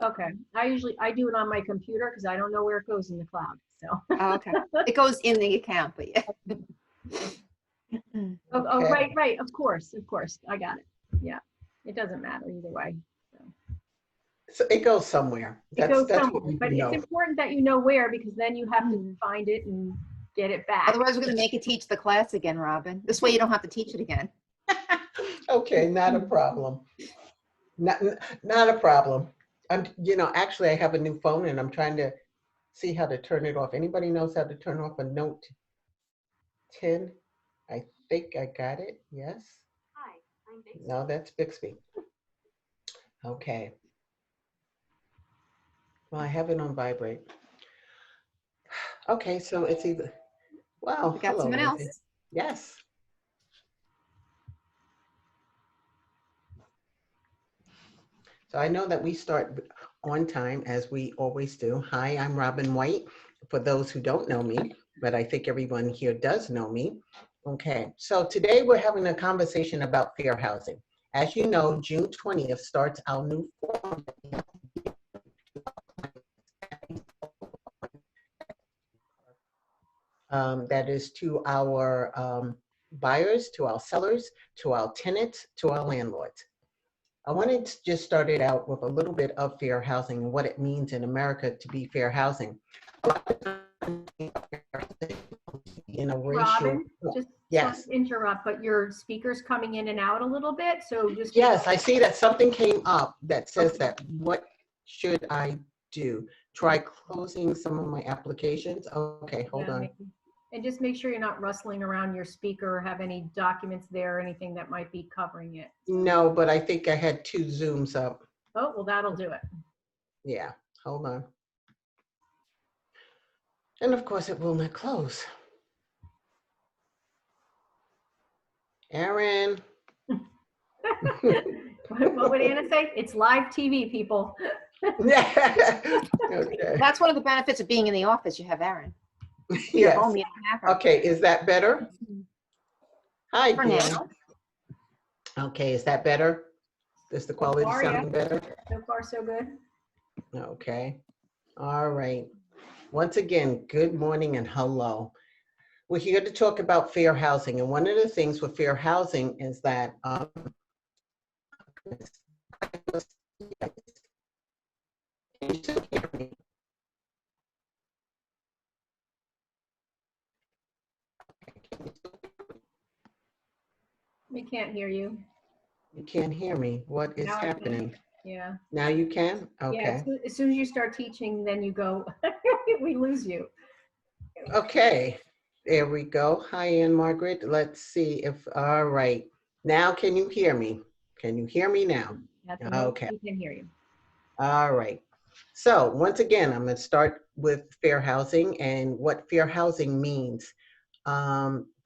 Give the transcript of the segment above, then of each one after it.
Okay. I do it on my computer because I don't know where it goes in the cloud. So. Oh, okay. It goes in the account, but yeah. Oh, right. Of course. I got it. Yeah. It doesn't matter either way. So it goes somewhere. It goes That's somewhere, what we but know. it's important that you know where, because then you have to find it and get it back. Otherwise, we're going to make you teach the class again, Robin. This way you don't have to teach it again. Okay, not a problem. Not a problem. Actually, I have a new phone and I'm trying to see how to turn it off. Anybody knows how to turn off a Note 10? I think I got it. Yes. Hi, I'm Bixby. No, that's Bixby. Okay. Well, I have it on vibrate. Okay, so it's either. Wow. We got someone Lindsay. else. Yes. So I know that we start on time, as we always do. Hi, I'm Robin White, for those who don't know me, but I think everyone here does know me. Okay, so today we're having a conversation about fair housing. As you know, June 20th starts our new form that is to our buyers, to our sellers, to our tenants, to our landlords. I wanted to just start it out with a little bit of fair housing and what it means in America to be fair housing. In a racial, Robin, just yes. to interrupt, but your speaker's coming in and out a little bit, so just. Yes, I see that something came up that says that, what should I do? Try closing some of my applications? Okay, hold on. Maybe. And just make sure you're not rustling around your speaker or have any documents there or anything that might be covering it. No, but I think I had 2 Zooms up. Oh, well, that'll do it. Yeah, hold on. And of course, it will not close. Aaron. What would Anna say? It's live TV, people. Yeah. Okay. That's one of the benefits of being in the office. You have Erin. Yes. Home, you don't have her. Okay, is that better? Hi, For Dan. now. Okay, is that better? Is the quality sounding better? So far, so good. Okay. All right. Once again, good morning and hello. We're here to talk about fair housing. And one of the things with fair housing is that can you still hear me? We can't hear you. You can't hear me. What is Now I can. happening? Yeah. Now you can? Okay. Yeah, as soon as you start teaching, then you go, we lose you. Okay, there we go. Hi, Ann Margaret. Let's see if, all right. Now, can you hear me? Can you hear me now? Okay. We can hear you. All right. So once again, I'm going to start with fair housing and what fair housing means.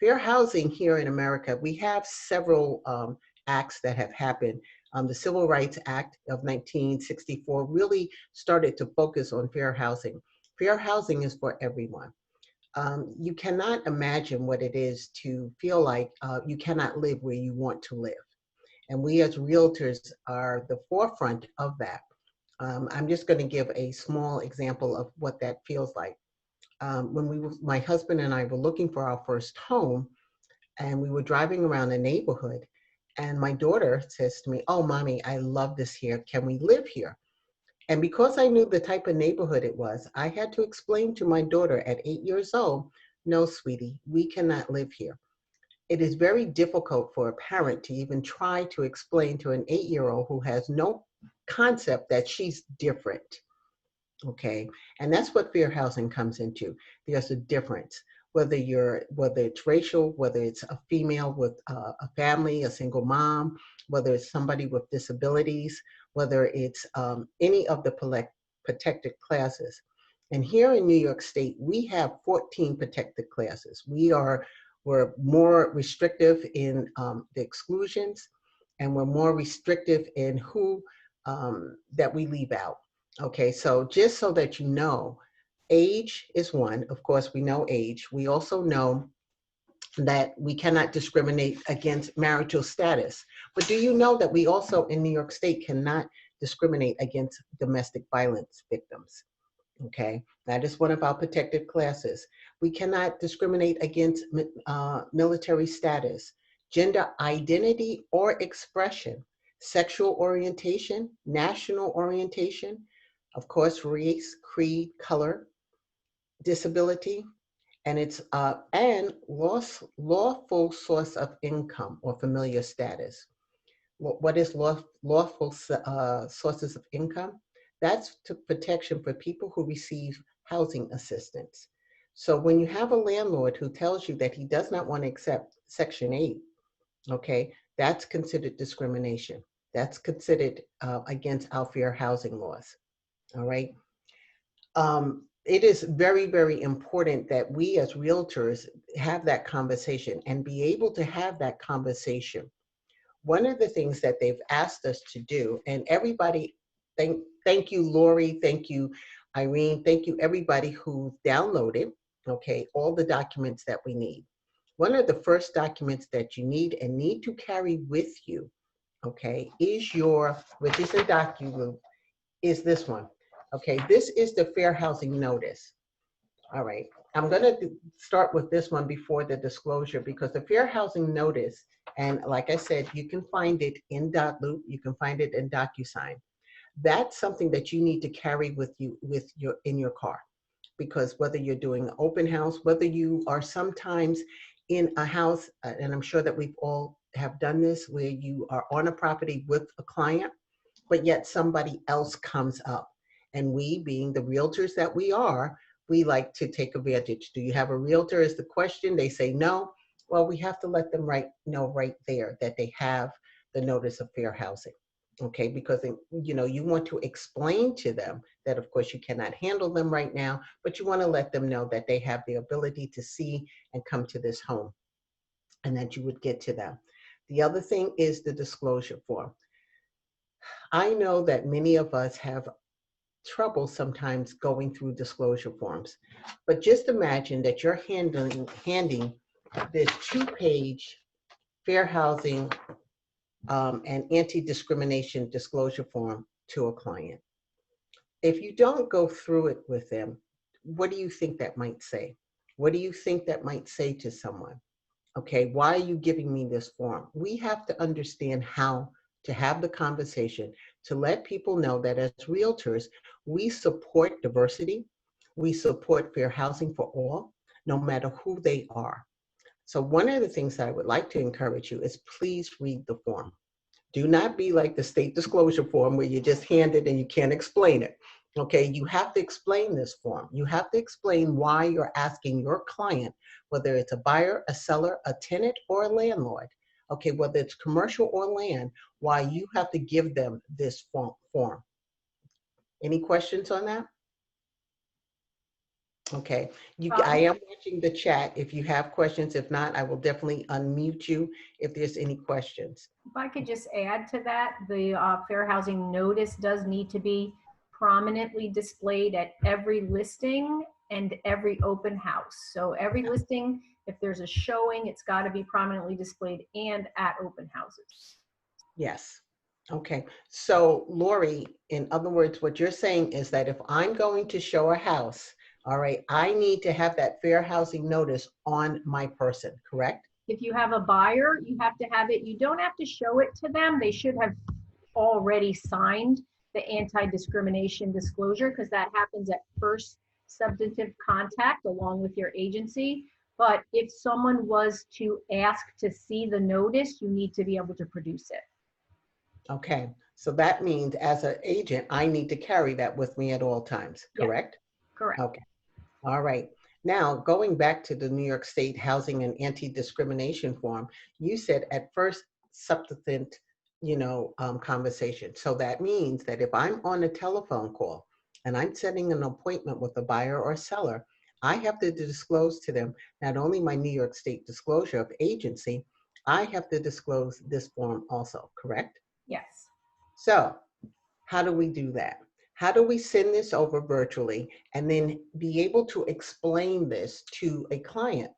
Fair housing here in America, we have several acts that have happened. The Civil Rights Act of 1964 really started to focus on fair housing. Fair housing is for everyone. You cannot imagine what it is to feel like you cannot live where you want to live. And we as realtors are the forefront of that. I'm just going to give a small example of what that feels like. When my husband and I were looking for our first home, and we were driving around the neighborhood, and my daughter says to me, "Oh, Mommy, I love this here. Can we live here?" And because I knew the type of neighborhood it was, I had to explain to my daughter at 8 years old, "No, sweetie, we cannot live here." It is very difficult for a parent to even try to explain to an 8-year-old who has no concept that she's different. Okay, and that's what fair housing comes into. There's a difference, whether it's racial, whether it's a female with a family, a single mom, whether it's somebody with disabilities, whether it's any of the protected classes. And here in New York State, we have 14 protected classes. We're more restrictive in the exclusions, and we're more restrictive in who that we leave out. Okay, so just so that you know, age is one. Of course, we know age. We also know that we cannot discriminate against marital status. But do you know that we also in New York State cannot discriminate against domestic violence victims. Okay, that is one of our protected classes. We cannot discriminate against military status, gender identity or expression, sexual orientation, national orientation, of course, race, creed, color, disability, and it's lawful source of income or familiar status. What is lawful sources of income? That's to protection for people who receive housing assistance. So when you have a landlord who tells you that he does not want to accept Section 8, okay, that's considered discrimination. That's considered against our fair housing laws. All right. It is very, very important that we as realtors have that conversation and be able to have that conversation. One of the things that they've asked us to do, and everybody, thank you, Lori, thank you, Irene, thank you, everybody who downloaded, okay, all the documents that we need. One of the first documents that you need and need to carry with you, okay, is your, which is a document, is this one. Okay, this is the Fair Housing Notice. All right, I'm gonna start with this one before the disclosure, because the Fair Housing Notice, and like I said, you can find it in .loop, you can find it in DocuSign. That's something that you need to carry with you in your car, because whether you're doing an open house, whether you are sometimes in a house, and I'm sure that we've all have done this, where you are on a property with a client, but yet somebody else comes up. And we, being the realtors that we are, we like to take advantage. Do you have a realtor is the question. They say no. Well, we have to let them know right there that they have the notice of fair housing. Okay, because you want to explain to them that of course you cannot handle them right now, but you want to let them know that they have the ability to see and come to this home and that you would get to them. The other thing is the disclosure form. I know that many of us have trouble sometimes going through disclosure forms, but just imagine that you're handing this 2-page fair housing and anti-discrimination disclosure form to a client. If you don't go through it with them, what do you think that might say? What do you think that might say to someone? Okay, why are you giving me this form? We have to understand how to have the conversation to let people know that as realtors, we support diversity. We support fair housing for all, no matter who they are. So one of the things that I would like to encourage you is please read the form. Do not be like the state disclosure form where you just hand it and you can't explain it. Okay, you have to explain this form. You have to explain why you're asking your client, whether it's a buyer, a seller, a tenant, or a landlord, okay, whether it's commercial or land, why you have to give them this form. Any questions on that? Okay, I am watching the chat if you have questions. If not, I will definitely unmute you if there's any questions. If I could just add to that, the fair housing notice does need to be prominently displayed at every listing and every open house. So every listing, if there's a showing, it's got to be prominently displayed and at open houses. Yes. Okay. So Lori, in other words, what you're saying is that if I'm going to show a house, all right, I need to have that fair housing notice on my person, correct? If you have a buyer, you have to have it. You don't have to show it to them. They should have already signed the anti-discrimination disclosure, because that happens at first substantive contact along with your agency. But if someone was to ask to see the notice, you need to be able to produce it. Okay, so that means as an agent, I need to carry that with me at all times, correct? Yeah, correct. Okay, all right. Now, going back to the New York State Housing and Anti-Discrimination Form, you said at first substantive, conversation. So that means that if I'm on a telephone call and I'm setting an appointment with a buyer or seller, I have to disclose to them not only my New York State disclosure of agency, I have to disclose this form also, correct? Yes. So how do we do that? How do we send this over virtually and then be able to explain this to a client?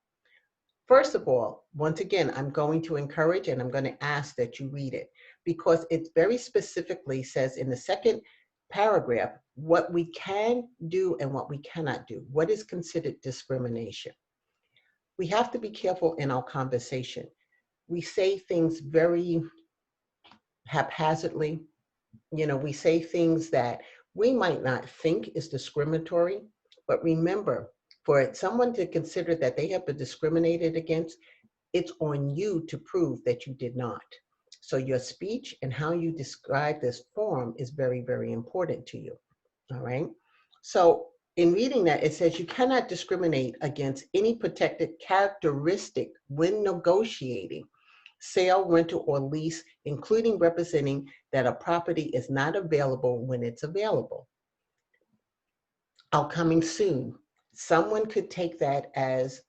First of all, once again, I'm going to encourage and I'm going to ask that you read it, because it very specifically says in the second paragraph what we can do and what we cannot do, what is considered discrimination. We have to be careful in our conversation. We say things very haphazardly. We say things that we might not think is discriminatory, but remember, for someone to consider that they have been discriminated against, it's on you to prove that you did not. So your speech and how you describe this form is very, very important to you. All right. So in reading that, it says you cannot discriminate against any protected characteristic when negotiating sale, rental, or lease, including representing that a property is not available when it's available. Coming soon. Someone could take that as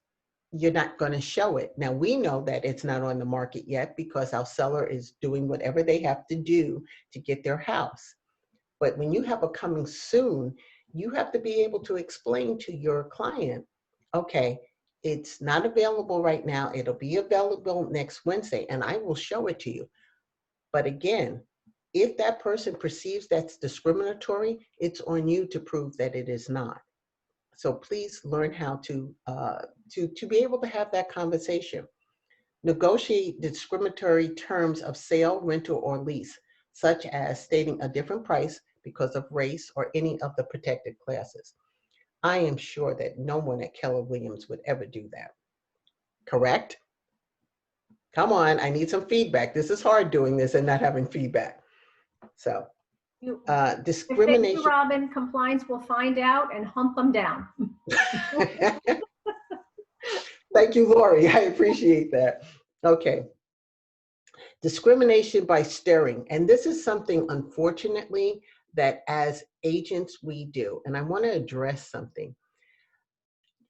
you're not going to show it. Now, we know that it's not on the market yet because our seller is doing whatever they have to do to get their house. But when you have a coming soon, you have to be able to explain to your client, okay, it's not available right now. It'll be available next Wednesday, and I will show it to you. But again, if that person perceives that's discriminatory, it's on you to prove that it is not. So please learn how to be able to have that conversation. Negotiate discriminatory terms of sale, rental, or lease, such as stating a different price because of race or any of the protected classes. I am sure that no one at Keller Williams would ever do that. Correct? Come on, I need some feedback. This is hard doing this and not having feedback. So, If they do, discrimination. Robin, compliance will find out and hump them down. Thank you, Lori. I appreciate that. Okay. Discrimination by staring. And this is something, unfortunately, that as agents we do. And I want to address something.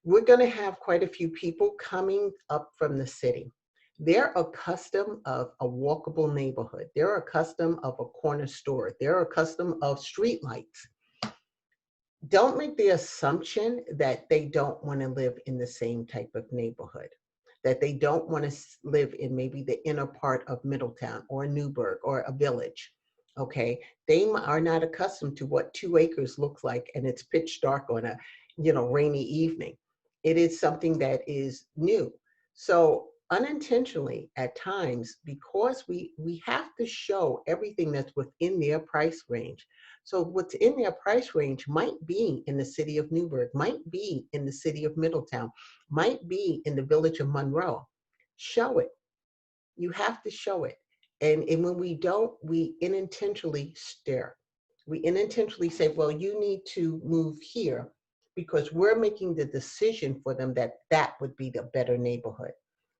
We're going to have quite a few people coming up from the city. They're accustomed of a walkable neighborhood. They're accustomed of a corner store. They're accustomed of street lights. Don't make the assumption that they don't want to live in the same type of neighborhood, that they don't want to live in maybe the inner part of Middletown or Newburgh or a village. Okay, they are not accustomed to what 2 acres looks like and it's pitch dark on a rainy evening. It is something that is new. So unintentionally at times, because we have to show everything that's within their price range. So what's in their price range might be in the city of Newburgh, might be in the city of Middletown, might be in the village of Monroe. Show it. You have to show it. And when we don't, we unintentionally stare. We unintentionally say, well, you need to move here because we're making the decision for them that that would be the better neighborhood.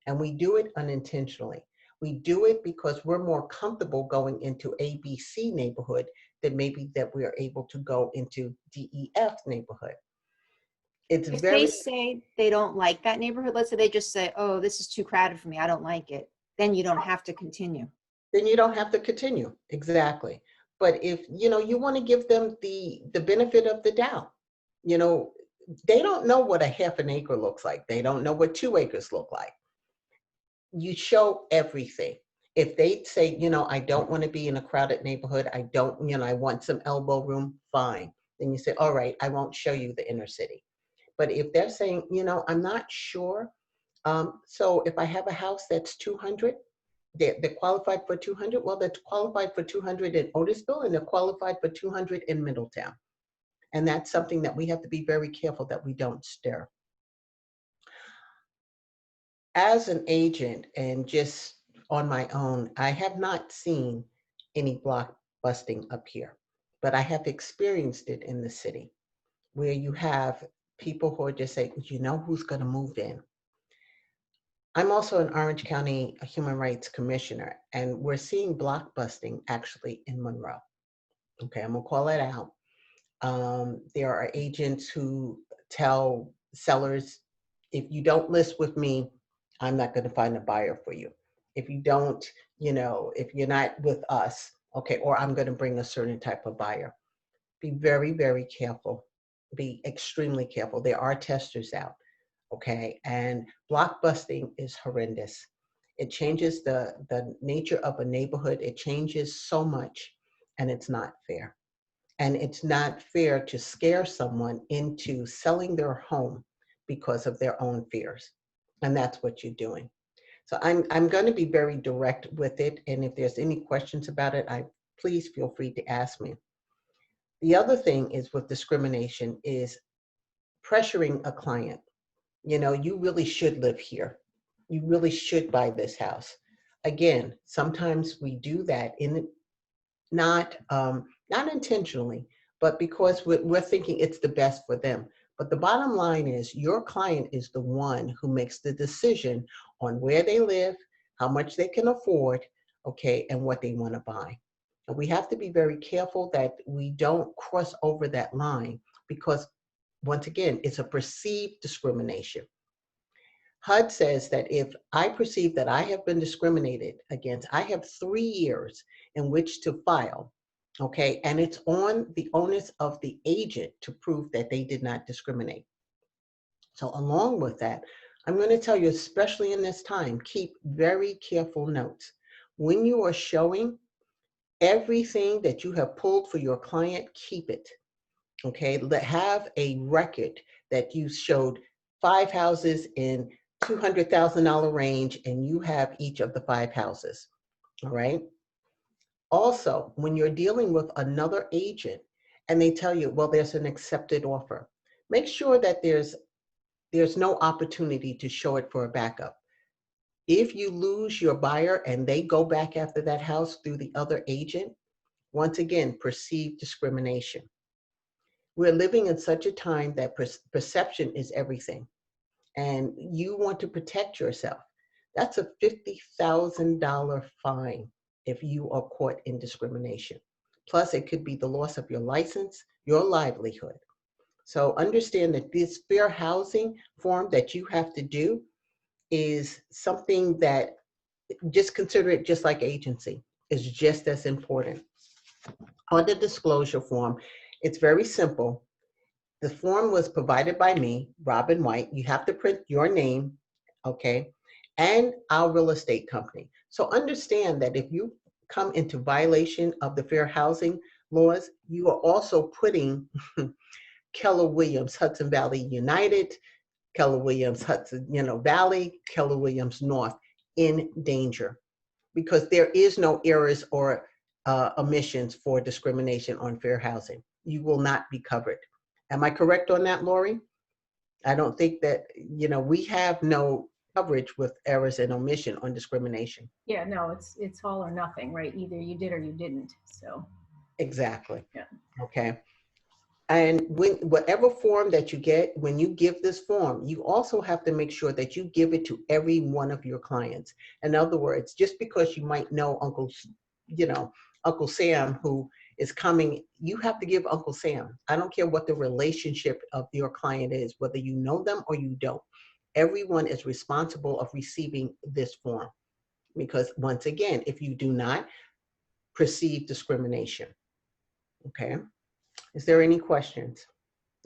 And we do it unintentionally. We do it because we're more comfortable going into ABC neighborhood than maybe that we are able to go into DEF neighborhood. It's If very. they say they don't like that neighborhood, let's say they just say, oh, this is too crowded for me, I don't like it, then you don't have to continue. Then you don't have to continue. Exactly. But if, you want to give them the benefit of the doubt, they don't know what a half an acre looks like. They don't know what 2 acres look like. You show everything. If they say, I don't want to be in a crowded neighborhood, I don't, I want some elbow room, fine. Then you say, all right, I won't show you the inner city. But if they're saying, I'm not sure, so if I have a house that's 200, they're qualified for 200, well, they're qualified for 200 in Otisville and they're qualified for 200 in Middletown. And that's something that we have to be very careful that we don't stare. As an agent and just on my own, I have not seen any block busting up here, but I have experienced it in the city where you have people who are just saying, who's going to move in? I'm also an Orange County Human Rights Commissioner, and we're seeing block busting actually in Monroe. Okay, I'm going to call it out. There are agents who tell sellers, if you don't list with me, I'm not going to find a buyer for you. If you don't, if you're not with us, okay, or I'm going to bring a certain type of buyer. Be very, very careful. Be extremely careful. There are testers out, okay? And block busting is horrendous. It changes the nature of a neighborhood. It changes so much, and it's not fair. And it's not fair to scare someone into selling their home because of their own fears. And that's what you're doing. So I'm going to be very direct with it. And if there's any questions about it, please feel free to ask me. The other thing is with discrimination is pressuring a client. You really should live here. You really should buy this house. Again, sometimes we do that in not intentionally, but because we're thinking it's the best for them. But the bottom line is your client is the one who makes the decision on where they live, how much they can afford, okay, and what they want to buy. And we have to be very careful that we don't cross over that line because, once again, it's a perceived discrimination. HUD says that if I perceive that I have been discriminated against, I have 3 years in which to file, okay? And it's on the onus of the agent to prove that they did not discriminate. So along with that, I'm going to tell you, especially in this time, keep very careful notes. When you are showing everything that you have pulled for your client, keep it, okay? Have a record that you showed 5 houses in $200,000 range and you have each of the 5 houses, all right? Also, when you're dealing with another agent and they tell you, well, there's an accepted offer, make sure that there's no opportunity to show it for a backup. If you lose your buyer and they go back after that house through the other agent, once again, perceived discrimination. We're living in such a time that perception is everything, and you want to protect yourself. That's a $50,000 fine if you are caught in discrimination. Plus, it could be the loss of your license, your livelihood. So understand that this fair housing form that you have to do is something that, just consider it just like agency. It's just as important. On the disclosure form, it's very simple. The form was provided by me, Robin White. You have to print your name, okay, and our real estate company. So understand that if you come into violation of the fair housing laws, you are also putting Keller Williams, Hudson Valley United, Keller Williams, Hudson, Valley, Keller Williams North in danger, because there is no errors or omissions for discrimination on fair housing. You will not be covered. Am I correct on that, Lori? I don't think that, we have no coverage with errors and omission on discrimination. Yeah, no, it's all or nothing, right? Either you did or you didn't. So Exactly. yeah. Okay. And whatever form that you get, when you give this form, you also have to make sure that you give it to every one of your clients. In other words, just because you might know Uncle Sam who is coming, you have to give Uncle Sam. I don't care what the relationship of your client is, whether you know them or you don't. Everyone is responsible of receiving this form, because once again, if you do not, perceive discrimination. Okay. Is there any questions?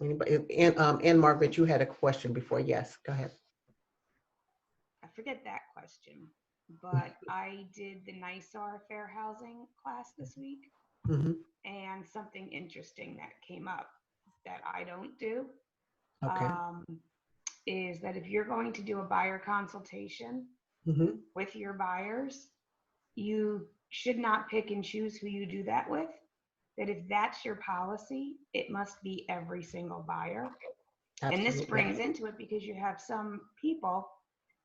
Anybody? And Margaret, you had a question before. Yes, go ahead. I forget that question, but I did the NYSAR Fair Housing class this week, Mm-hmm. and something interesting that came up that I don't do Okay. is that if you're going to do a buyer consultation Mm-hmm. with your buyers, you should not pick and choose who you do that with. That if that's your policy, it must be every single buyer. Absolutely. And this brings into it because you have some people,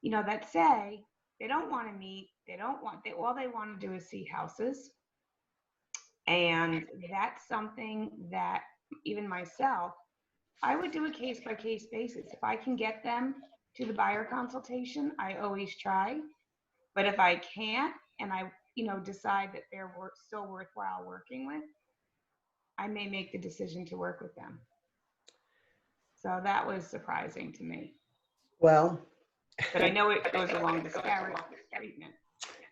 that say they don't want to meet, all they want to do is see houses. And that's something that even myself, I would do a case by case basis. If I can get them to the buyer consultation, I always try. But if I can't, and I, decide that they're still worthwhile working with, I may make the decision to work with them. So that was surprising to me. Well, But I know it goes along disparate treatment.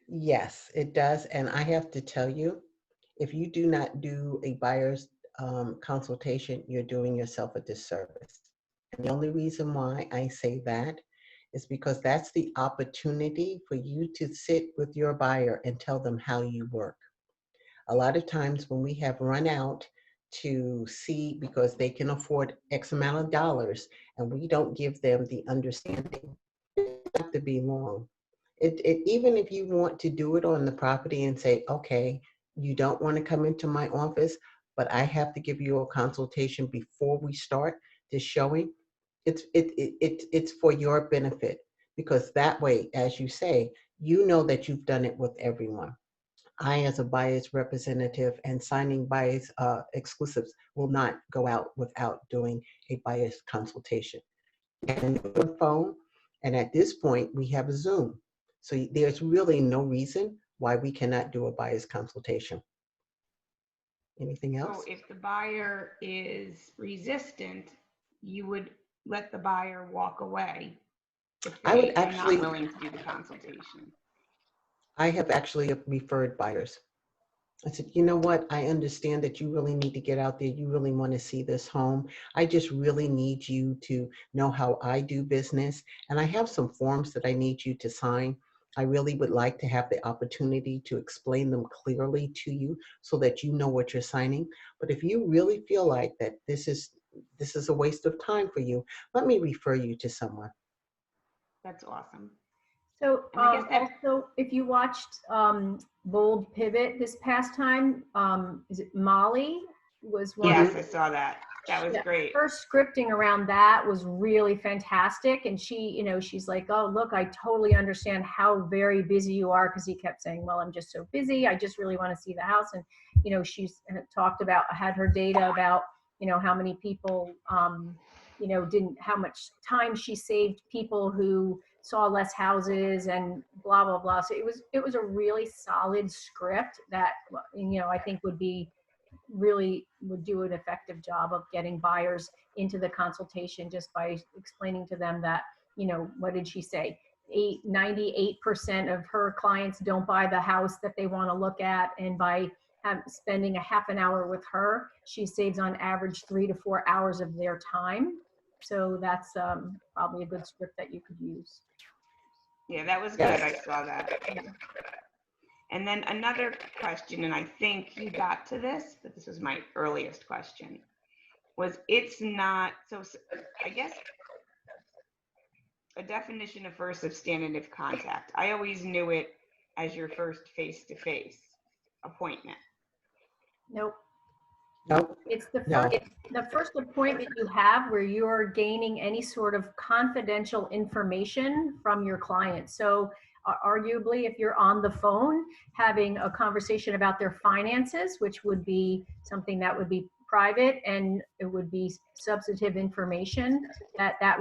yes, it does. And I have to tell you, if you do not do a buyer's consultation, you're doing yourself a disservice. And the only reason why I say that is because that's the opportunity for you to sit with your buyer and tell them how you work. A lot of times when we have run out to see because they can afford X amount of dollars and we don't give them the understanding, it doesn't have to be long. Even if you want to do it on the property and say, okay, you don't want to come into my office, but I have to give you a consultation before we start this showing. It's for your benefit, because that way, as you say, you know that you've done it with everyone. I, as a buyer's representative and signing buyer's exclusives, will not go out without doing a buyer's consultation. And the phone, and at this point, we have a Zoom. So there's really no reason why we cannot do a buyer's consultation. Anything So else? if the buyer is resistant, you would let the buyer walk away if I would they are actually, not willing to do the consultation. I have actually referred buyers. I said, you know what? I understand that you really need to get out there. You really want to see this home. I just really need you to know how I do business. And I have some forms that I need you to sign. I really would like to have the opportunity to explain them clearly to you so that you know what you're signing. But if you really feel like that this is a waste of time for you, let me refer you to someone. That's awesome. So And I guess that, also, if you watched Bold Pivot this past time, is it Molly was one yes, of I saw that. That was yeah, great. her scripting around that was really fantastic. And she, you know, she's like, oh, look, I totally understand how very busy you are. Cause he kept saying, well, I'm just so busy. I just really want to see the house. And, you know, she's talked about, had her data about, you know, how many people, you know, how much time she saved people who saw less houses and blah, blah, blah. So it was a really solid script that, you know, I think really would do an effective job of getting buyers into the consultation just by explaining to them that, you know, what did she say? 98% of her clients don't buy the house that they want to look at. And by spending a half an hour with her, she saves on average 3 to 4 hours of their time. So that's probably a good script that you could use. Yeah, that was good. Yes. I saw that. Yeah. And then another question, and I think you got to this, but this was my earliest question, was it's not, so I guess a definition of first substantive contact. I always knew it as your first face-to-face appointment. Nope. Nope. It's the No. first appointment you have where you're gaining any sort of confidential information from your client. So arguably, if you're on the phone having a conversation about their finances, which would be something that would be private and it would be substantive information that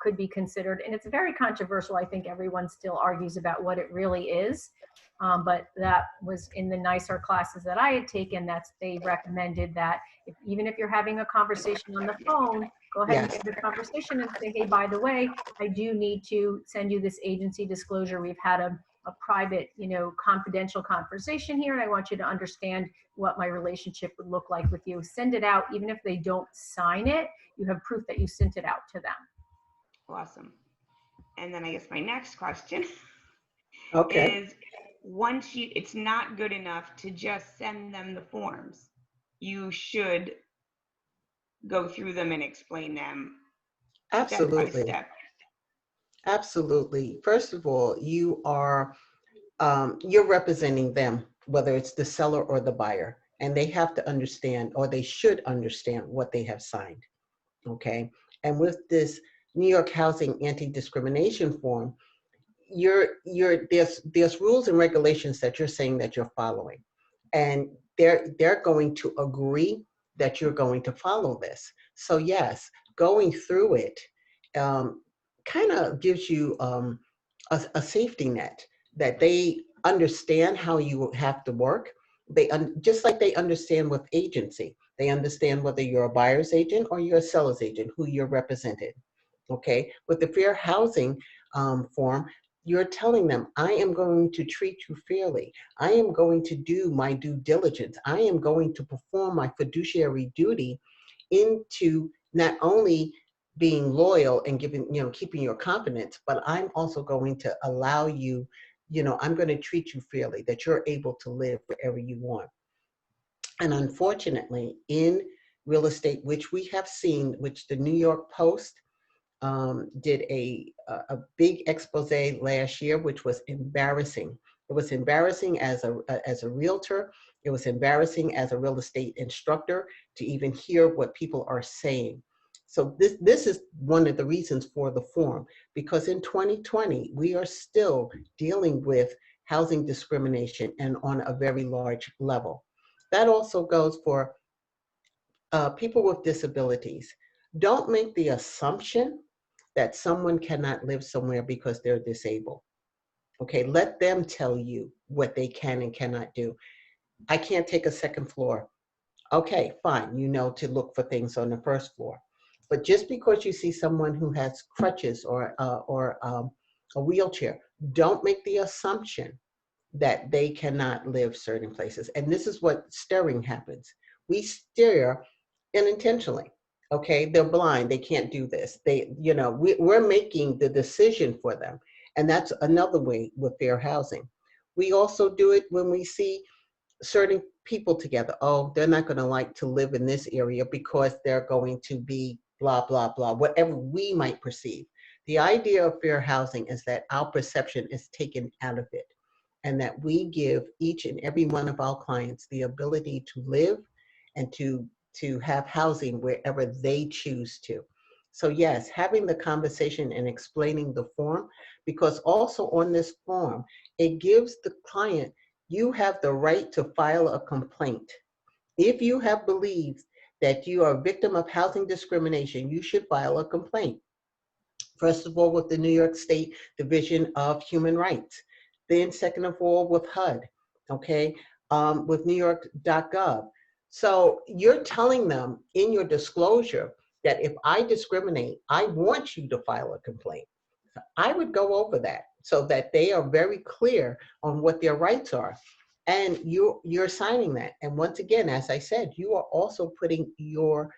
could be considered. And it's very controversial. I think everyone still argues about what it really is. But that was in the NYSAR classes that I had taken, they recommended that even if you're having a conversation on the phone, go ahead and Yes. end the conversation and say, hey, by the way, I do need to send you this agency disclosure. We've had a private, you know, confidential conversation here, and I want you to understand what my relationship would look like with you. Send it out. Even if they don't sign it, you have proof that you sent it out to them. Awesome. And then I guess my next question Okay. is, it's not good enough to just send them the forms. You should go through them and explain them step by Absolutely. step. Absolutely. First of all, you're representing them, whether it's the seller or the buyer, and they have to understand, or they should understand, what they have signed. Okay. And with this New York Housing Anti-Discrimination form, there's rules and regulations that you're saying that you're following, and they're going to agree that you're going to follow this. So yes, going through it kind of gives you a safety net, that they understand how you have to work. Just like they understand with agency, they understand whether you're a buyer's agent or you're a seller's agent, who you're represented. Okay, with the fair housing form, you're telling them, I am going to treat you fairly. I am going to do my due diligence. I am going to perform my fiduciary duty into not only being loyal and giving, keeping your confidence, but I'm also going to allow you, I'm going to treat you fairly, that you're able to live wherever you want. And unfortunately, in real estate, which we have seen, which the New York Post did a big expose last year, which was embarrassing. It was embarrassing as a realtor. It was embarrassing as a real estate instructor to even hear what people are saying. So this is one of the reasons for the forum, because in 2020, we are still dealing with housing discrimination, and on a very large level. That also goes for people with disabilities. Don't make the assumption that someone cannot live somewhere because they're disabled. Okay, let them tell you what they can and cannot do. I can't take a second floor. Okay, fine, to look for things on the first floor. But just because you see someone who has crutches or a wheelchair, don't make the assumption that they cannot live certain places. And this is what steering happens. We steer unintentionally. Okay, they're blind, they can't do this. We're making the decision for them. And that's another way with fair housing. We also do it when we see certain people together. Oh, they're not going to like to live in this area because they're going to be blah, blah, blah, whatever we might perceive. The idea of fair housing is that our perception is taken out of it, and that we give each and every one of our clients the ability to live and to have housing wherever they choose to. So yes, having the conversation and explaining the form, because also on this form, it gives the client, you have the right to file a complaint. If you have believed that you are a victim of housing discrimination, you should file a complaint. First of all, with the New York State Division of Human Rights. Then second of all, with HUD, okay, with NewYork.gov. So you're telling them in your disclosure that if I discriminate, I want you to file a complaint. I would go over that so that they are very clear on what their rights are. And you're signing that. And once again, as I said, you are also putting your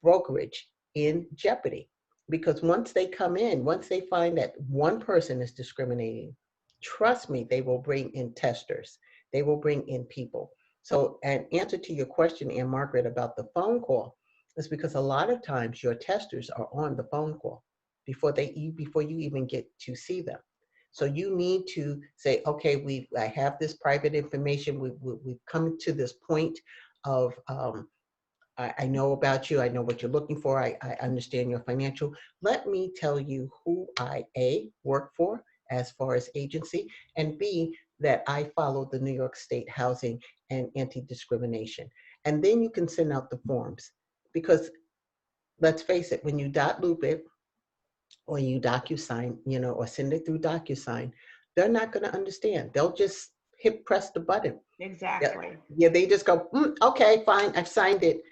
brokerage in jeopardy, because once they come in, once they find that one person is discriminating, trust me, they will bring in testers. They will bring in people. So an answer to your question, Ann Margaret, about the phone call is because a lot of times your testers are on the phone call before you even get to see them. So you need to say, okay, I have this private information. We've come to this point of I know about you. I know what you're looking for. I understand your financial. Let me tell you who I, A, work for as far as agency, and B, that I follow the New York State Housing and Anti-Discrimination. And then you can send out the forms, because let's face it, when you .loop it or you DocuSign, or send it through DocuSign, they're not going to understand. They'll just press the button. Exactly. Yeah, they just go, okay, fine, I've signed it.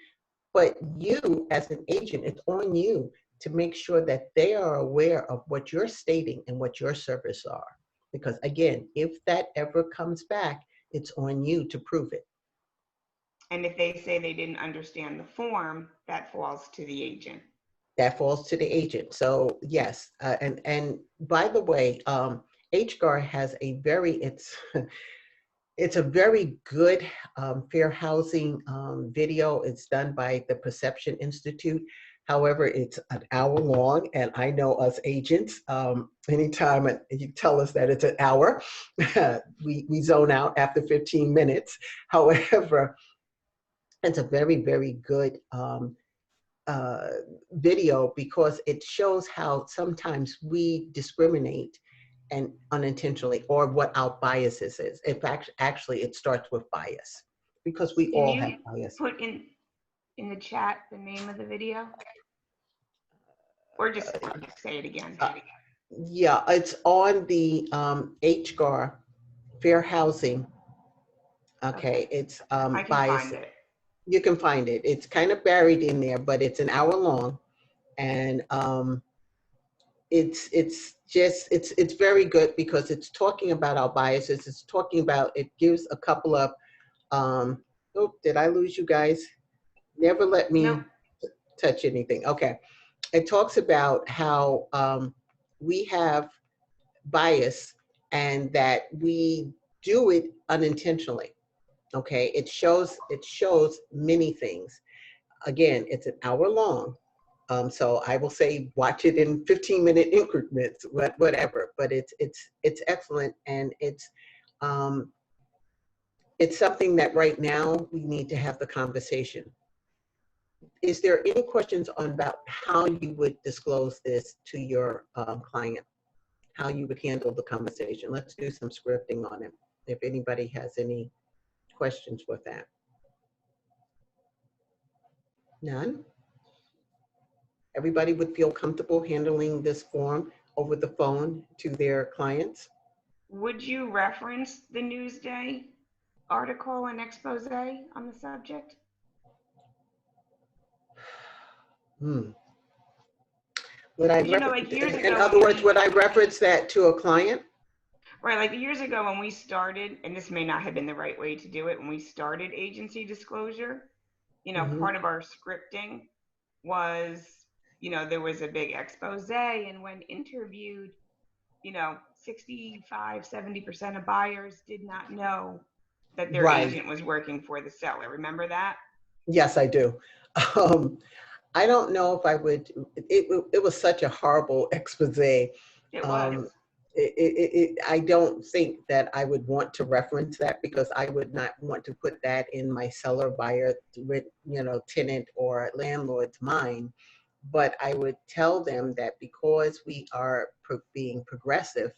But you, as an agent, it's on you to make sure that they are aware of what you're stating and what your services are. Because again, if that ever comes back, it's on you to prove it. And if they say they didn't understand the form, that falls to the agent. That falls to the agent. So yes, and by the way, HGAR has it's a very good fair housing video. It's done by the Perception Institute. However, it's an hour long, and I know us agents, anytime you tell us that it's an hour, we zone out after 15 minutes. However, it's a very, very good video, because it shows how sometimes we discriminate and unintentionally, or what our biases is. In fact, actually, it starts with bias, because we Can all you have bias. put in the chat the name of the video? Or just say it again. Yeah, it's on the HGAR Fair Housing. Okay, it's I can bias. find it. You can find it. It's kind of buried in there, but it's an hour long, and it's very good, because it's talking about our biases. It's talking about, it gives a couple of oh, did I lose you guys? Never let me No. touch anything. Okay. it talks about how we have bias and that we do it unintentionally. Okay, it shows many things. Again, it's an hour long. So I will say watch it in 15-minute increments, whatever. But it's excellent, and um, it's something that right now we need to have the conversation. Is there any questions on about how you would disclose this to your client? How you would handle the conversation? Let's do some scripting on it. If anybody has any questions with that. None? Everybody would feel comfortable handling this form over the phone to their clients? Would you reference the Newsday article and expose on the subject? Hmm. Would I, You know, like years in ago other when words, would I reference that to a client? right, like years ago when we started, and this may not have been the right way to do it, when we started agency disclosure, you know, Mm-hmm. part of our scripting was, you know, there was a big expose, and when interviewed, you know, 65-70% of buyers did not know that their Right. agent was working for the seller. Remember that? Yes, I do. Um, I don't know if I would, it was such a horrible expose. It was. Um, I don't think that I would want to reference that, because I would not want to put that in my seller, buyer, tenant or landlord's mind. But I would tell them that because we are being progressive,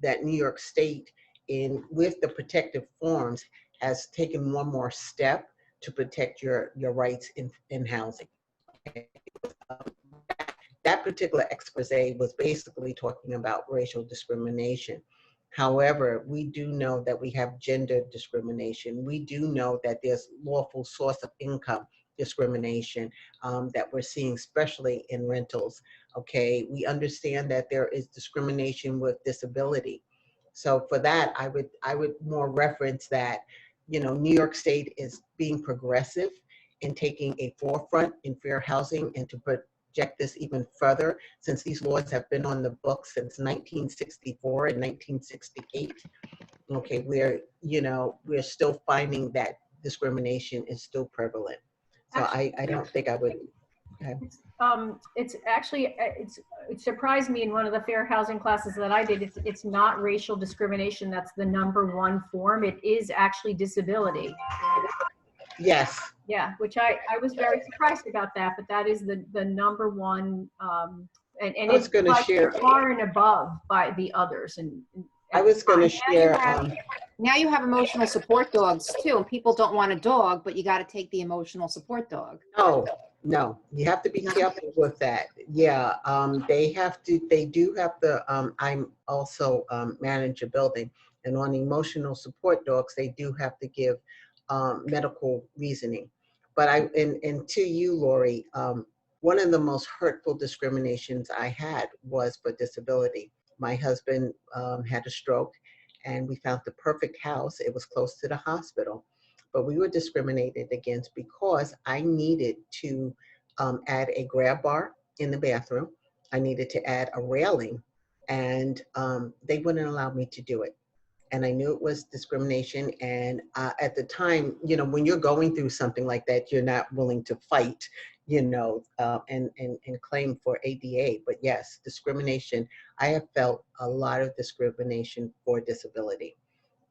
that New York State, with the protective forms, has taken one more step to protect your rights in housing. That particular expose was basically talking about racial discrimination. However, we do know that we have gender discrimination. We do know that there's lawful source of income discrimination that we're seeing, especially in rentals. Okay, we understand that there is discrimination with disability. So for that, I would more reference that, New York State is being progressive in taking a forefront in fair housing, and to project this even further, since these laws have been on the books since 1964 and 1968. Okay, we're still finding that discrimination is still prevalent. So I don't think I would. Okay. It's actually, it surprised me in one of the fair housing classes that I did. It's not racial discrimination. That's the #1 form. It is actually disability. Yes. Yeah, which I was very surprised about that, but that is the #1, and I was it's going to by share. far and above by the others. And I was going to share. Now you have emotional support dogs too, and people don't want a dog, but you got to take the emotional support dog. No, you have to be careful with that. Yeah, they do have to, I'm also manage a building, and on emotional support dogs, they do have to give medical reasoning. But and to you, Lori, one of the most hurtful discriminations I had was for disability. My husband had a stroke, and we found the perfect house. It was close to the hospital, but we were discriminated against because I needed to add a grab bar in the bathroom. I needed to add a railing, and they wouldn't allow me to do it. And I knew it was discrimination. And at the time, when you're going through something like that, you're not willing to fight, and claim for ADA. But yes, discrimination. I have felt a lot of discrimination for disability.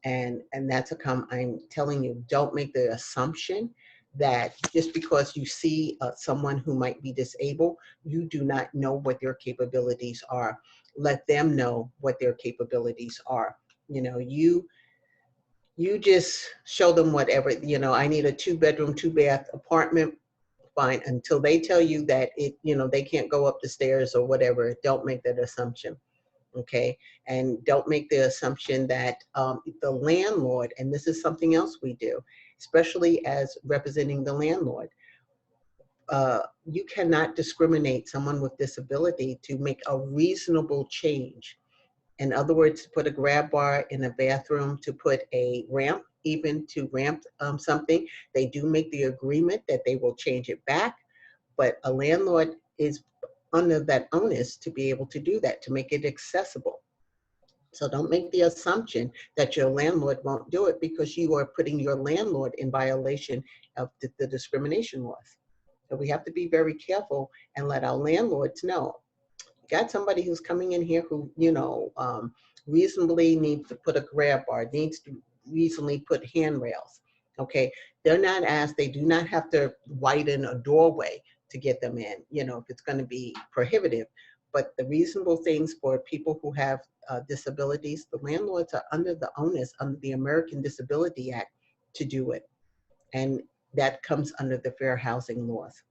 And that's I'm telling you, don't make the assumption that just because you see someone who might be disabled, you do not know what their capabilities are. Let them know what their capabilities are. You just show them whatever. I need a 2-bedroom, 2-bath apartment. Fine, until they tell you that they can't go up the stairs or whatever. Don't make that assumption. Okay, and don't make the assumption that the landlord, and this is something else we do, especially as representing the landlord, you cannot discriminate someone with disability to make a reasonable change. In other words, to put a grab bar in a bathroom, to put a ramp, even to ramp something, they do make the agreement that they will change it back, but a landlord is under that onus to be able to do that, to make it accessible. So don't make the assumption that your landlord won't do it, because you are putting your landlord in violation of the discrimination laws. So we have to be very careful and let our landlords know. Got somebody who's coming in here who, reasonably needs to put a grab bar, needs to reasonably put handrails. Okay, they're not asked, they do not have to widen a doorway to get them in, if it's going to be prohibitive. But the reasonable things for people who have disabilities, the landlords are under the onus under the American Disability Act to do it. And that comes under the fair housing laws.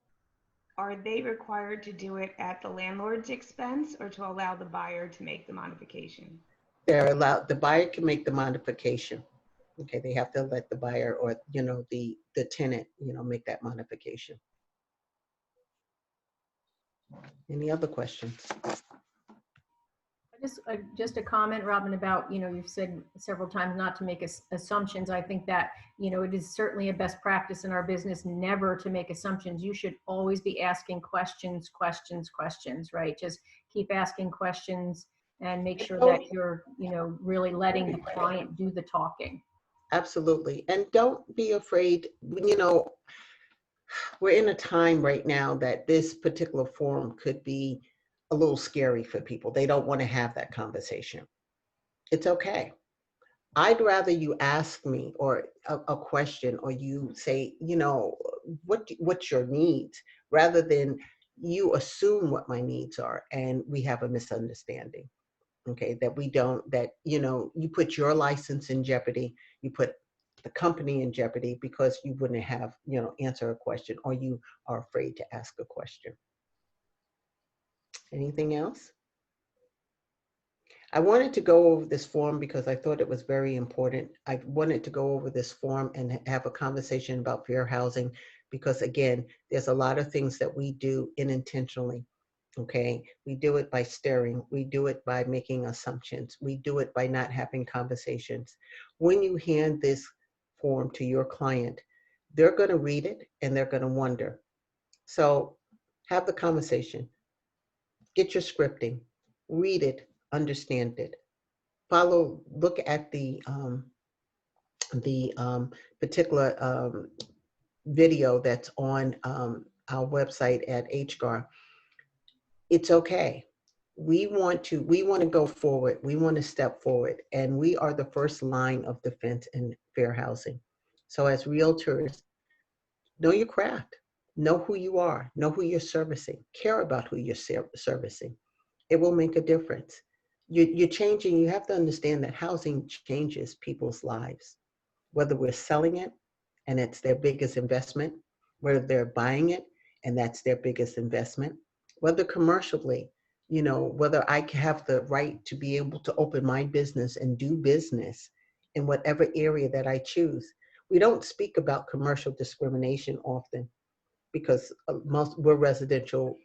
Are they required to do it at the landlord's expense or to allow the buyer to make the modification? They're allowed, the buyer can make the modification. Okay, they have to let the buyer or, the tenant, make that modification. Any other questions? Just a comment, Robin, about, you've said several times not to make assumptions. I think that, it is certainly a best practice in our business never to make assumptions. You should always be asking questions, right? Just keep asking questions and make sure that you're, really letting the client do the talking. Absolutely. And don't be afraid, we're in a time right now that this particular forum could be a little scary for people. They don't want to have that conversation. It's okay. I'd rather you ask me or a question, or you say, what's your needs, rather than you assume what my needs are and we have a misunderstanding. Okay, that we don't, that, you put your license in jeopardy, you put the company in jeopardy because you wouldn't have, answer a question, or you are afraid to ask a question. Anything else? I wanted to go over this form because I thought it was very important. I wanted to go over this form and have a conversation about fair housing because, again, there's a lot of things that we do unintentionally. Okay, we do it by staring. We do it by making assumptions. We do it by not having conversations. When you hand this form to your client, they're going to read it and they're going to wonder. So have the conversation. Get your scripting. Read it. Understand it. Look at the particular video that's on our website at HGAR. It's okay. We want to go forward. We want to step forward, and we are the first line of defense in fair housing. So as realtors, know your craft, know who you are, know who you're servicing, care about who you're servicing. It will make a difference. You're changing, you have to understand that housing changes people's lives, whether we're selling it and it's their biggest investment, whether they're buying it and that's their biggest investment, whether commercially, whether I have the right to be able to open my business and do business in whatever area that I choose. We don't speak about commercial discrimination often because we're residential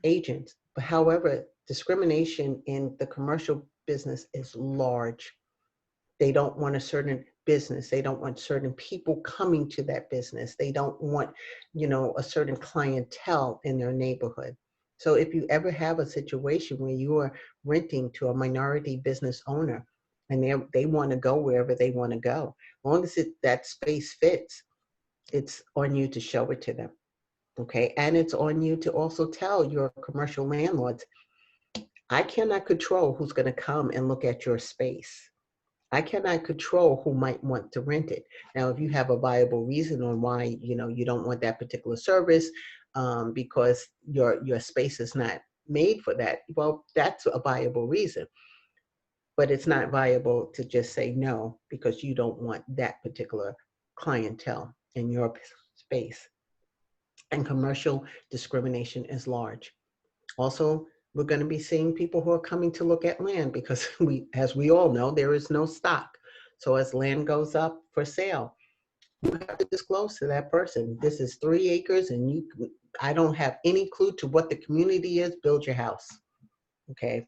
agents. But however, discrimination in the commercial business is large. They don't want a certain business. They don't want certain people coming to that business. They don't want, a certain clientele in their neighborhood. So if you ever have a situation where you are renting to a minority business owner and they want to go wherever they want to go, as long as that space fits, it's on you to show it to them. Okay, and it's on you to also tell your commercial landlords, I cannot control who's going to come and look at your space. I cannot control who might want to rent it. Now, if you have a viable reason on why, you don't want that particular service because your space is not made for that, well, that's a viable reason. But it's not viable to just say no because you don't want that particular clientele in your space. And commercial discrimination is large. Also, we're going to be seeing people who are coming to look at land because as we all know, there is no stock. So as land goes up for sale, you have to disclose to that person, this is 3 acres and I don't have any clue to what the community is, build your house. Okay,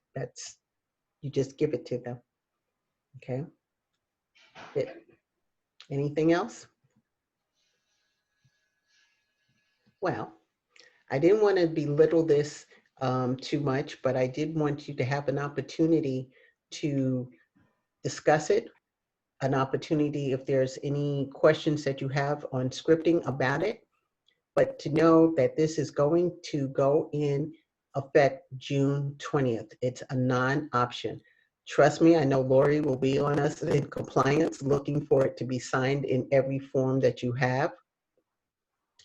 you just give it to them. Okay. Anything else? Well, I didn't want to belittle this too much, but I did want you to have an opportunity to discuss it, an opportunity if there's any questions that you have on scripting about it, but to know that this is going to go in effect June 20th. It's a non-option. Trust me, I know Lori will be on us in compliance, looking for it to be signed in every form that you have.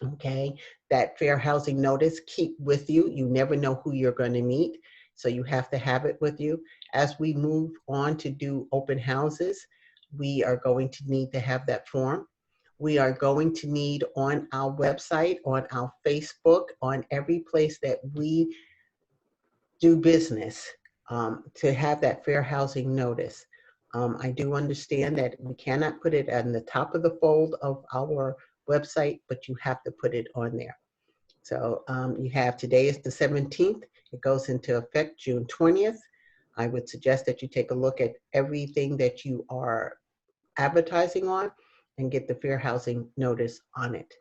Okay, that fair housing notice, keep with you. You never know who you're going to meet, so you have to have it with you. As we move on to do open houses, we are going to need to have that form. We are going to need on our website, on our Facebook, on every place that we do business, to have that fair housing notice. I do understand that we cannot put it on the top of the fold of our website, but you have to put it on there. So you have, today is the 17th. It goes into effect June 20th. I would suggest that you take a look at everything that you are advertising on and get the fair housing notice on it.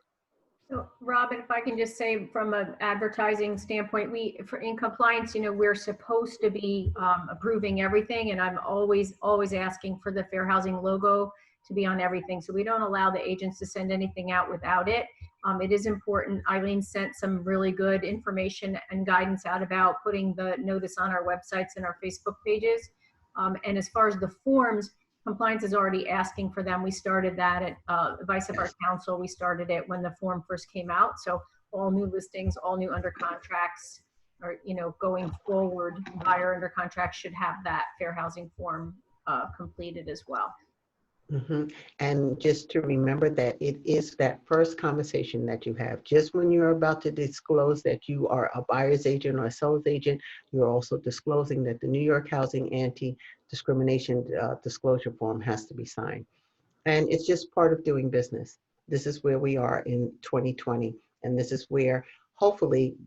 So Robin, if I can just say from an advertising standpoint, in compliance, we're supposed to be approving everything, and I'm always asking for the fair housing logo to be on everything. So we don't allow the agents to send anything out without it. It is important. Eileen sent some really good information and guidance out about putting the notice on our websites and our Facebook pages. And as far as the forms, compliance is already asking for them. We started that at advice of our counsel. We started it when the form first came out. So all new listings, all new under contracts, or going forward, buyer under contract should have that fair housing form completed as well. Mm-hmm. And just to remember that it is that first conversation that you have. Just when you're about to disclose that you are a buyer's agent or a seller's agent, you're also disclosing that the New York Housing Anti-Discrimination disclosure form has to be signed. And it's just part of doing business. This is where we are in 2020. And this is where, hopefully,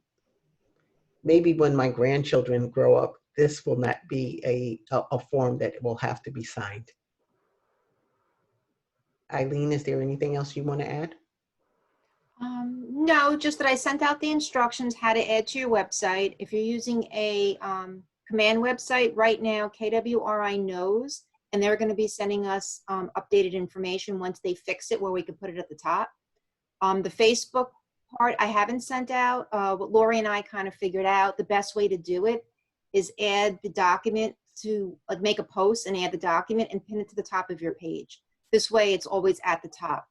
maybe when my grandchildren grow up, this will not be a form that will have to be signed. Eileen, is there anything else you want to add? No, just that I sent out the instructions how to add to your website. If you're using a command website right now, KWRI knows, and they're going to be sending us updated information once they fix it where we can put it at the top. The Facebook part I haven't sent out. What Lori and I kind of figured out, the best way to do it is add the document to, like, make a post and add the document and pin it to the top of your page. This way it's always at the top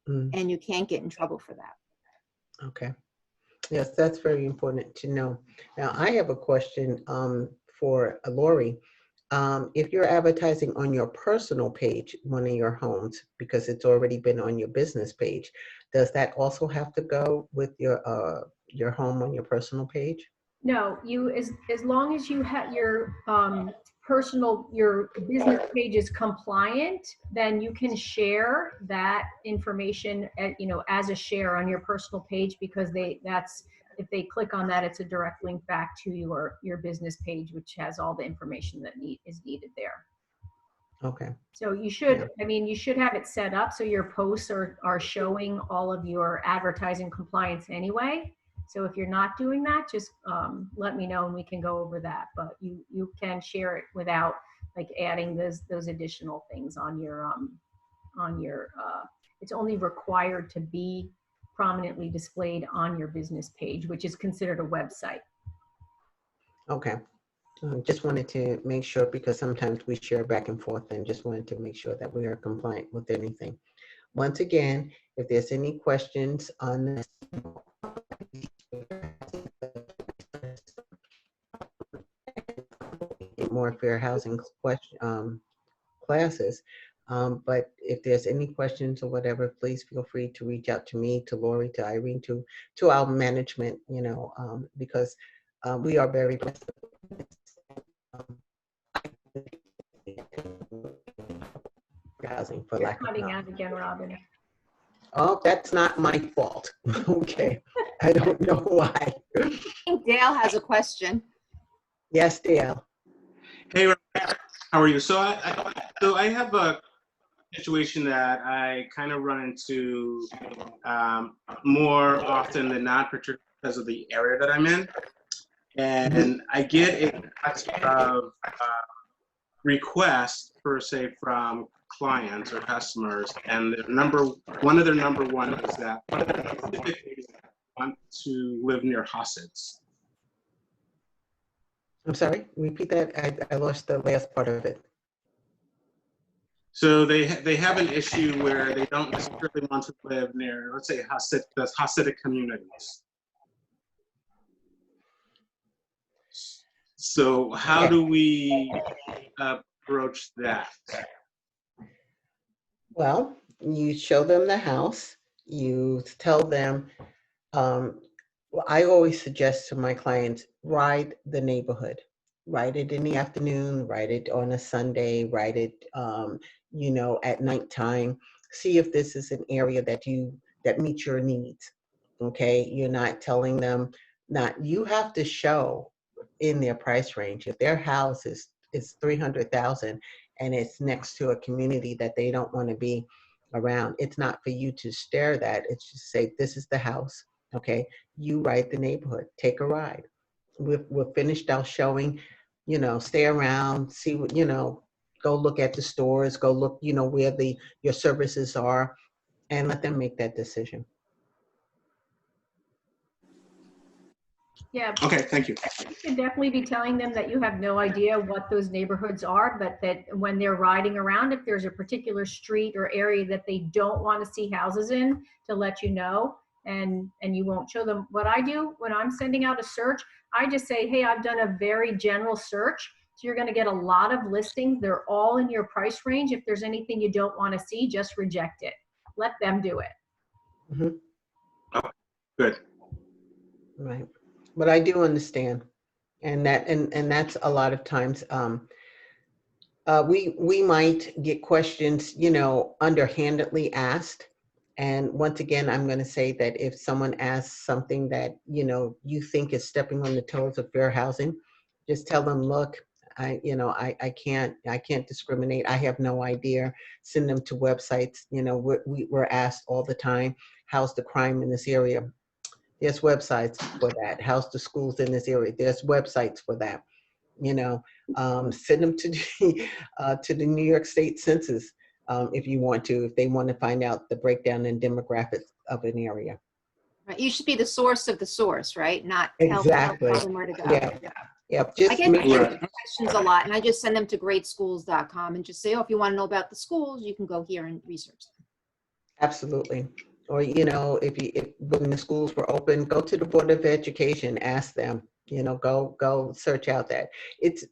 and you can't get in trouble for that. Okay. Yes, that's very important to know. Now, I have a question for Lori. If you're advertising on your personal page, one of your homes, because it's already been on your business page, does that also have to go with your home on your personal page? No, as long as you have your your business page is compliant, then you can share that information as a share on your personal page, because if they click on that, it's a direct link back to your business page, which has all the information that is needed there. Okay. So you should, you should have it set up so your posts are showing all of your advertising compliance anyway. So if you're not doing that, just let me know and we can go over that. But you can share it without adding those additional things on your it's only required to be prominently displayed on your business page, which is considered a website. Okay. Just wanted to make sure, because sometimes we share back and forth, and just wanted to make sure that we are compliant with anything. Once again, if there's any questions on this, more fair housing classes. But if there's any questions or whatever, please feel free to reach out to me, to Lori, to Irene, to our management, because we are very blessed. Housing for lack of Cutting knowledge. out again, Robin. Oh, that's not my fault. Okay. I don't know why. I think Dale has a question. Yes, Dale. Hey, how are you? So I have a situation that I kind of run into more often than not, particularly because of the area that I'm in. and I get a lot of requests per se from clients or customers, and one of their number one is that specifically want to live near Hassids. I'm sorry, repeat that. I lost the last part of it. So they have an issue where they don't necessarily want to live near, let's say, Hasidic communities. So how do we approach that? Well, you show them the house. You tell them, well, I always suggest to my clients, ride the neighborhood. Ride it in the afternoon, ride it on a Sunday, ride it, at nighttime. See if this is an area that meets your needs. Okay, you're not telling them, you have to show in their price range. If their house is 300,000 and it's next to a community that they don't want to be around, it's not for you to stare at. It's just say, this is the house. Okay, you ride the neighborhood, take a ride. We're finished our showing, stay around, see what, go look at the stores, go look, where your services are, and let them make that decision. Yeah, Okay, thank you. you should definitely be telling them that you have no idea what those neighborhoods are, but that when they're riding around, if there's a particular street or area that they don't want to see houses in, to let you know, and you won't show them. What I do when I'm sending out a search, I just say, hey, I've done a very general search. So you're going to get a lot of listings. They're all in your price range. If there's anything you don't want to see, just reject it. Let them do it. Mm-hmm. Oh, good. Right. But I do understand. And that's a lot of times, we might get questions, underhandedly asked. And once again, I'm going to say that if someone asks something that, you think is stepping on the toes of fair housing, just tell them, look, I can't discriminate. I have no idea. Send them to websites. We're asked all the time, how's the crime in this area? There's websites for that. How's the schools in this area? There's websites for that. Send them to the New York State Census if you want to, if they want to find out the breakdown in demographics of an area. Right. You should be the source of the source, right? Not Exactly. tell them where to go. Yeah. Yeah. I Just get make sure. questions a lot, and I just send them to greatschools.com and just say, oh, if you want to know about the schools, you can go here and research them. Absolutely. Or, if when the schools were open, go to the Board of Education, ask them, go search out that.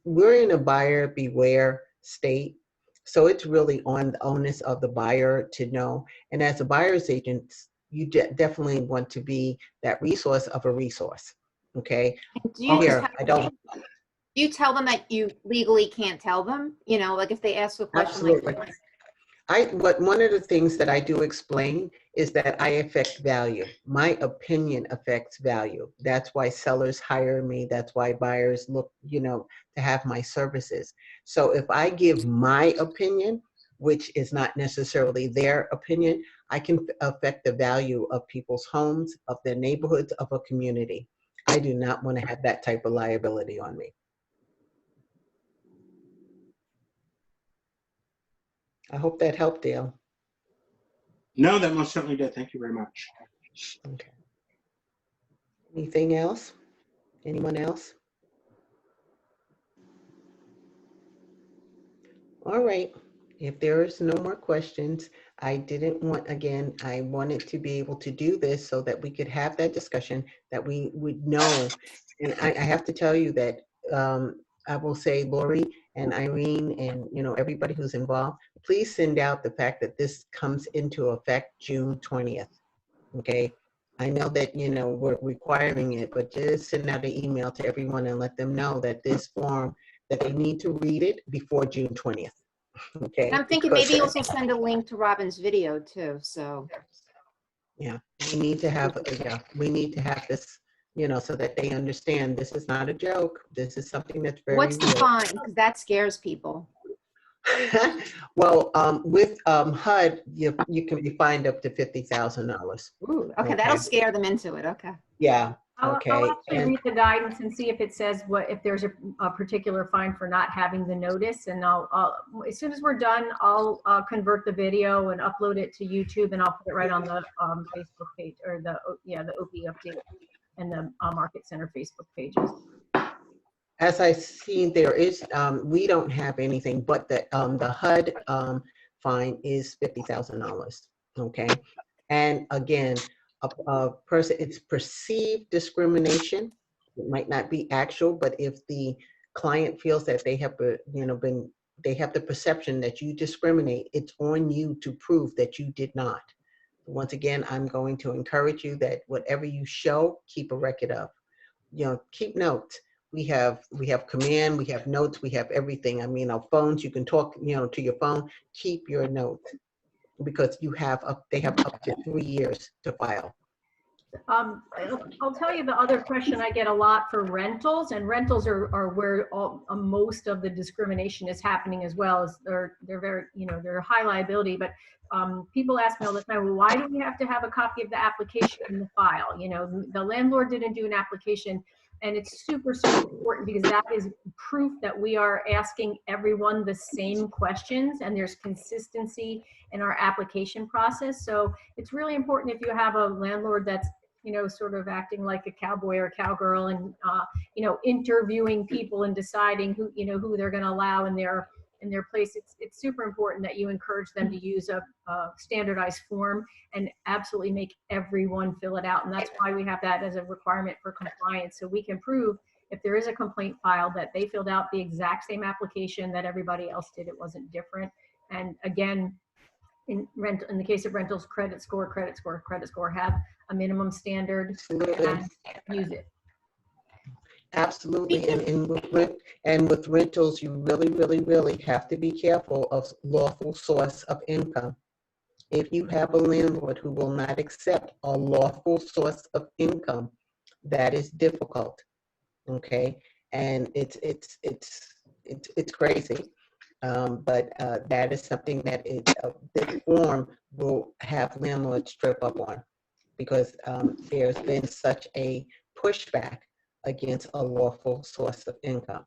We're in a buyer beware state. So it's really on the onus of the buyer to know. And as a buyer's agent, you definitely want to be that resource of a resource. Okay. Do you tell them that you legally can't tell them? Like if they ask a question, absolutely. One of the things that I do explain is that I affect value. My opinion affects value. That's why sellers hire me. That's why buyers look, to have my services. So if I give my opinion, which is not necessarily their opinion, I can affect the value of people's homes, of their neighborhoods, of a community. I do not want to have that type of liability on me. I hope that helped, Dale. No, that most certainly did. Thank you very much. Okay. Anything else? Anyone else? All right. If there is no more questions, I wanted to be able to do this so that we could have that discussion, that we would know. And I have to tell you that I will say, Lori and Irene and everybody who's involved, please send out the fact that this comes into effect June 20th. Okay. I know that we're requiring it, but just send out an email to everyone and let them know that this form, that they need to read it before June 20th. Okay. I'm thinking maybe also send a link to Robin's video too. So yeah, we need to have this, so that they understand this is not a joke. This is something that's very what's the real. fine? Because that scares people. Well, with HUD, you can be fined up to $50,000. Ooh, okay, that'll scare them into it. Okay. Yeah. I'll Okay, actually and read the guidance and see if it says if there's a particular fine for not having the notice. And I'll as soon as we're done, I'll convert the video and upload it to YouTube, and I'll put it right on the Facebook page, or the OP update and the Market Center Facebook pages. as I see, there is, we don't have anything, but the HUD fine is $50,000. Okay, and again, a person, it's perceived discrimination. It might not be actual, but if the client feels that they have, they have the perception that you discriminate, it's on you to prove that you did not. Once again, I'm going to encourage you that whatever you show, keep a record of. Keep notes. We have command, we have notes, we have everything. I mean, our phones, you can talk, to your phone. Keep your notes, because they have up to 3 years to file. I'll tell you the other question I get a lot for rentals, and rentals are where most of the discrimination is happening as well. As they're very, they're high liability, but people ask me all the time, well, why do we have to have a copy of the application in the file? The landlord didn't do an application, and it's super, super important, because that is proof that we are asking everyone the same questions, and there's consistency in our application process. So it's really important if you have a landlord that's sort of acting like a cowboy or a cowgirl, and interviewing people and deciding who they're going to allow in their place. It's super important that you encourage them to use a standardized form and absolutely make everyone fill it out. And that's why we have that as a requirement for compliance, so we can prove if there is a complaint filed that they filled out the exact same application that everybody else did. It wasn't different. And again, in the case of rentals, credit score have a minimum standard. Absolutely. And use it. Absolutely. And with rentals, you really, really, really have to be careful of lawful source of income. If you have a landlord who will not accept a lawful source of income, that is difficult. Okay, and it's crazy. But that is something that this form will have landlords trip up on, because there's been such a pushback against a lawful source of income.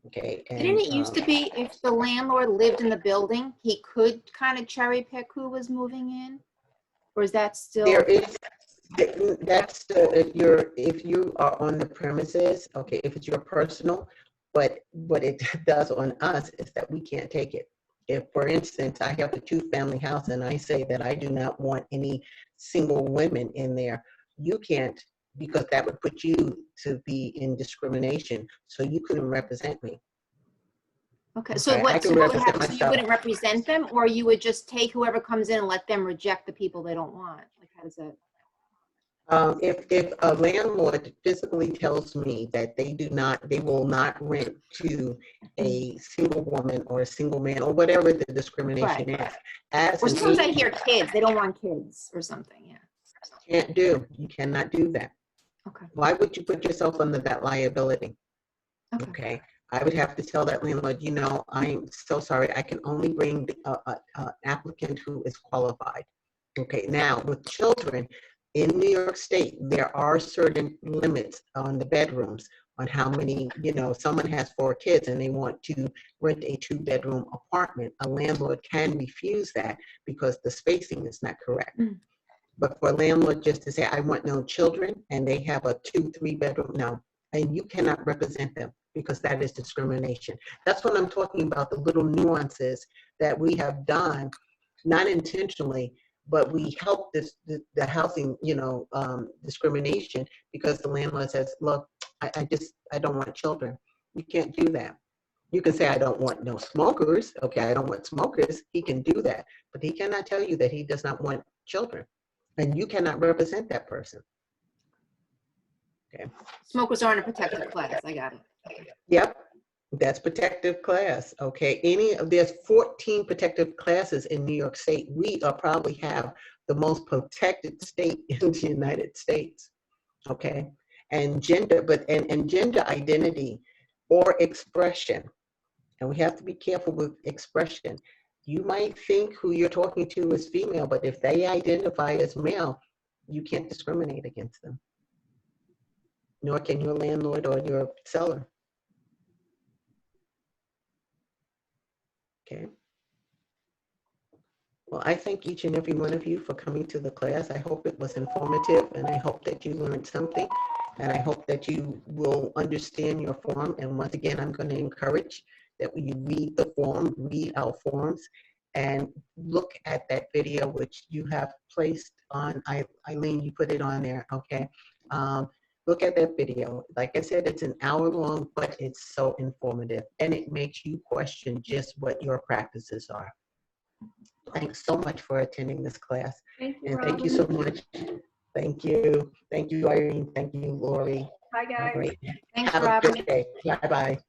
Okay. And, didn't it used to be if the landlord lived in the building, he could kind of cherry pick who was moving in? Or is that still? There is, that's still, if you are on the premises, okay, if it's your personal, but what it does on us is that we can't take it. If, for instance, I have a 2-family house and I say that I do not want any single women in there, you can't, because that would put you to be in discrimination. So you couldn't represent me. Okay, so Okay, what would happen? So you wouldn't represent them, or you would just take whoever comes in and let them reject the people they don't want? Like, how does that? If a landlord physically tells me that they will not rent to a single woman or a single man or whatever the discrimination is, Or sometimes I hear kids, they don't want kids or something. Yeah. you cannot do that. Okay. Why would you put yourself under that liability? Okay. I would have to tell that landlord, I'm so sorry, I can only bring an applicant who is qualified. Okay. Now with children, in New York State, there are certain limits on the bedrooms, on how many, someone has 4 kids and they want to rent a 2-bedroom apartment. A landlord can refuse that because the spacing is not correct. But for a landlord just to say, I want no children, and they have a 2-3 bedroom, no. And you cannot represent them, because that is discrimination. That's what I'm talking about, the little nuances that we have done, not intentionally, but we help the housing, discrimination, because the landlord says, look, I don't want children. You can't do that. You can say, I don't want no smokers. Okay, I don't want smokers. He can do that, but he cannot tell you that he does not want children, and you cannot represent that person. Okay. Smokers aren't a protected class. I got it. Yep. That's protective class. Okay. There's 14 protective classes in New York State. We probably have the most protected state in the United States. Okay. And gender, and gender identity or expression. And we have to be careful with expression. You might think who you're talking to is female, but if they identify as male, you can't discriminate against them. nor can your landlord or your seller. Okay. Well, I thank each and every one of you for coming to the class. I hope it was informative, and I hope that you learned something, and I hope that you will understand your form. And once again, I'm going to encourage that when you read the form, read our forms, and look at that video which you have placed on. Eileen, you put it on there, okay? Look at that video. Like I said, it's an hour long, but it's so informative, and it makes you question just what your practices are. Thanks so much for attending this class. Thank you, And thank you so much. Thank you. Thank you, Irene. Thank you, Lori. Bye, guys. All right. Thanks, Have a Robin. good day. Bye-bye.